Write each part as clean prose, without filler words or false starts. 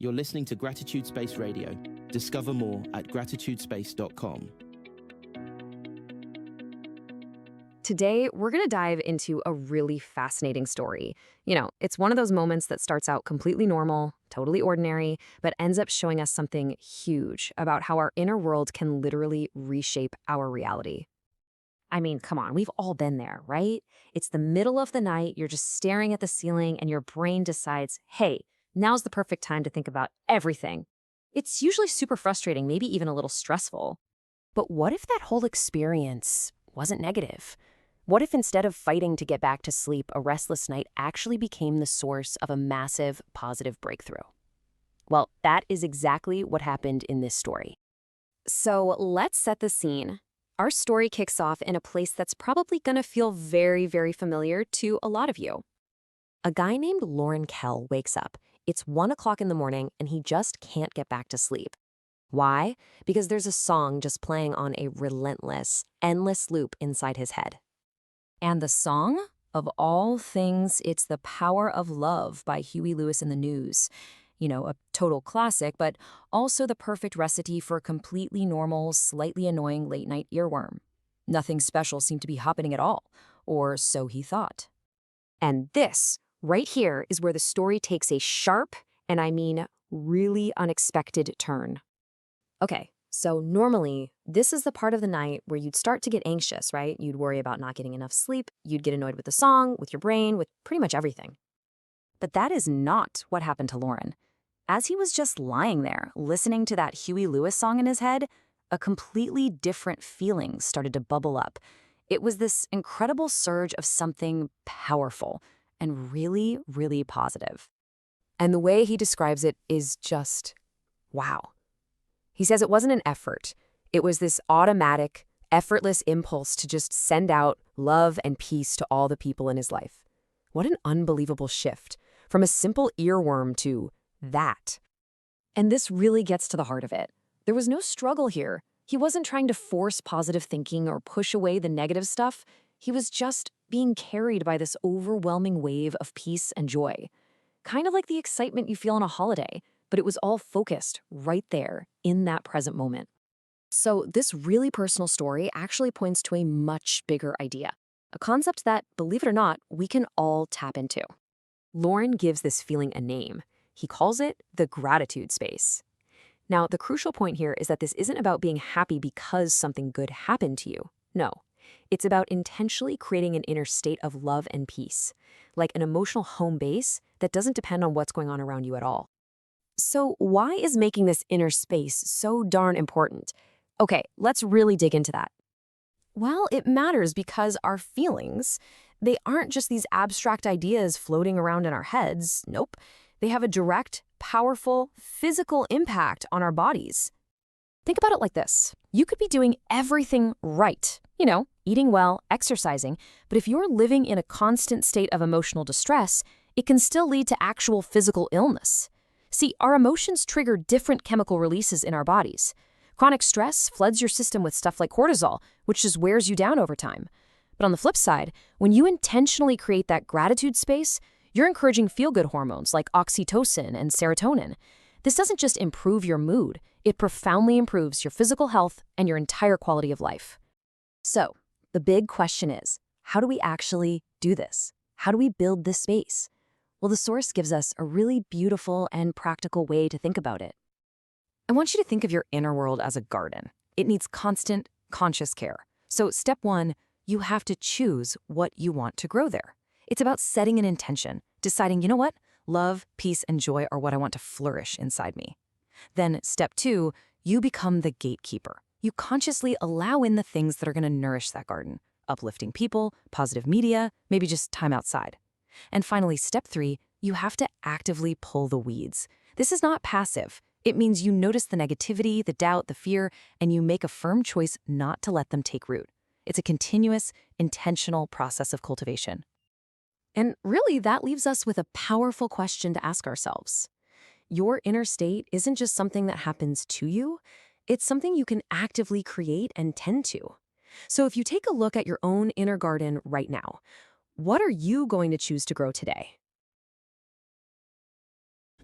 You're listening to Gratitude Space Radio. Discover more at gratitudespace.com. Today, we're going to dive into a really fascinating story. It's one of those moments that starts out completely normal, totally ordinary, but ends up showing us something huge about how our inner world can literally reshape our reality. I mean, come on, we've all been there, right? It's the middle of the night, you're just staring at the ceiling, and your brain decides, hey, now's the perfect time to think about everything. It's usually super frustrating, maybe even a little stressful. But what if that whole experience wasn't negative? What if instead of fighting to get back to sleep, a restless night actually became the source of a massive positive breakthrough? Well, that is exactly what happened in this story. So let's set the scene. Our story kicks off in a place that's probably going to feel very, very familiar to a lot of you. A guy named Lorne Kell wakes up. It's 1 o'clock in the morning, and he just can't get back to sleep. Why? Because there's a song just playing on a relentless, endless loop inside his head. And the song? Of all things, it's The Power of Love by Huey Lewis and the News. A total classic, but also the perfect recipe for a completely normal, slightly annoying late-night earworm. Nothing special seemed to be happening at all, or so he thought. And this, right here, is where the story takes a sharp, and I mean really unexpected turn. Okay, so normally, this is the part of the night where you'd start to get anxious, right? You'd worry about not getting enough sleep, you'd get annoyed with the song, with your brain, with pretty much everything. But that is not what happened to Lauren. As he was just lying there, listening to that Huey Lewis song in his head, a completely different feeling started to bubble up. It was this incredible surge of something powerful and really, really positive. And the way he describes it is just, wow. He says it wasn't an effort. It was this automatic, effortless impulse to just send out love and peace to all the people in his life. What an unbelievable shift from a simple earworm to that. And this really gets to the heart of it. There was no struggle here. He wasn't trying to force positive thinking or push away the negative stuff. He was just being carried by this overwhelming wave of peace and joy. Kind of like the excitement you feel on a holiday, but it was all focused right there in that present moment. So this really personal story actually points to a much bigger idea, a concept that, believe it or not, we can all tap into. Lorne gives this feeling a name. He calls it the gratitude space. Now, the crucial point here is that this isn't about being happy because something good happened to you. No, it's about intentionally creating an inner state of love and peace, like an emotional home base that doesn't depend on what's going on around you at all. So why is making this inner space so darn important? Okay, let's really dig into that. Well, it matters because our feelings, they aren't just these abstract ideas floating around in our heads. Nope. They have a direct, powerful, physical impact on our bodies. Think about it like this. You could be doing everything right, eating well, exercising, but if you're living in a constant state of emotional distress, it can still lead to actual physical illness. See, our emotions trigger different chemical releases in our bodies. Chronic stress floods your system with stuff like cortisol, which just wears you down over time. But on the flip side, when you intentionally create that gratitude space, you're encouraging feel-good hormones like oxytocin and serotonin. This doesn't just improve your mood, it profoundly improves your physical health and your entire quality of life. So, the big question is, how do we actually do this? How do we build this space? Well, the source gives us a really beautiful and practical way to think about it. I want you to think of your inner world as a garden. It needs constant, conscious care. So step 1, you have to choose what you want to grow there. It's about setting an intention, deciding, you know what? Love, peace, and joy are what I want to flourish inside me. Then step 2, you become the gatekeeper. You consciously allow in the things that are going to nourish that garden. Uplifting people, positive media, maybe just time outside. And finally, step 3, you have to actively pull the weeds. This is not passive. It means you notice the negativity, the doubt, the fear, and you make a firm choice not to let them take root. It's a continuous, intentional process of cultivation. And really, that leaves us with a powerful question to ask ourselves. Your inner state isn't just something that happens to you, it's something you can actively create and tend to. So if you take a look at your own inner garden right now, what are you going to choose to grow today?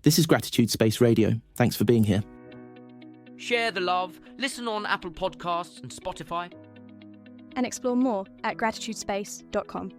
This is Gratitude Space Radio. Thanks for being here. Share the love, listen on Apple Podcasts and Spotify. And explore more at gratitudespace.com.